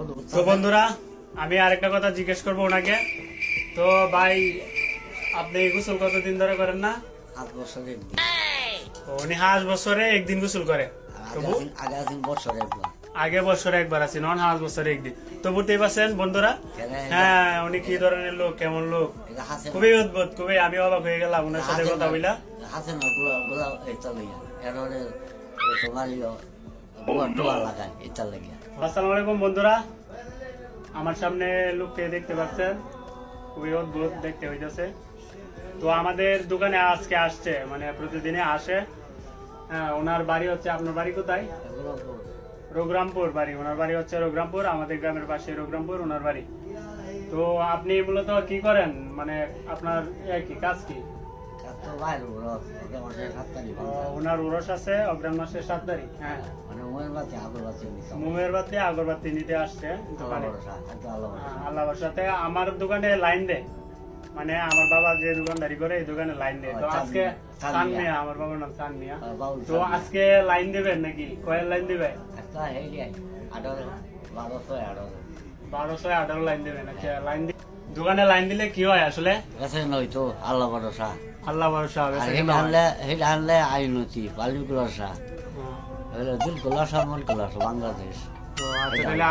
তো বন্ধুরা, আমি আরেকটা কথা জিজ্ঞেস করবো ওনাকে। তো ভাই, আপনি গোসল কতদিন ধরে করেন না? 8 বছরে একদিন। তো উনি 8 বছরে একদিন গোসল করে। তবু আগে বছরে একবার আছে, নন 8 বছরে একদিন। তো বুঝতেই পারছেন বন্ধুরা, হ্যাঁ উনি কি ধরনের লোক, কেমন লোক, খুবই অদ্ভুত, খুবই আমি অবাক হয়ে গেলাম ওনার সাথে কথা বইলা। আসসালামু আলাইকুম বন্ধুরা, আমার সামনে লোককে দেখতে পাচ্ছেন, খুবই অদ্ভুত দেখতে হইতেছে। তো আমাদের দোকানে আজকে আসছে, মানে প্রতিদিনে আসে। হ্যাঁ, ওনার বাড়ি হচ্ছে, আপনার বাড়ি কোথায়? রঘুরামপুর বাড়ি, ওনার বাড়ি হচ্ছে রঘুরামপুর, আমাদের গ্রামের পাশে রঘুরামপুর ওনার বাড়ি। তো আপনি মূলত কি করেন, মানে আপনার কি কাজ কি? ওনার উরস আছে অগ্রাণ মাসের 7 তারিখ। হ্যাঁ, মোমের বাতি আগরবাতি নিতে আসছে দোকানে। আল্লাহর সাথে আমার দোকানে লাইন দেয়, মানে আমার বাবা যে দোকানদারি করে এই দোকানে লাইন দেয়। তো আজকে চান মিয়া, আমার বাবার নাম চান মিয়া। তো আজকে লাইন দেবেন নাকি? কয়ের লাইন দেবে? 1218 লাইন দেবেন। আচ্ছা, লাইন দোকানে লাইন দিলে কি হয় আসলে? আল্লাহ ভরসা, আল্লাহ ভরসা। আইনতি বালি কুলাসা, দিল কুলাসা, মন কুলাসা, বাংলাদেশ। তো আচ্ছা, তাহলে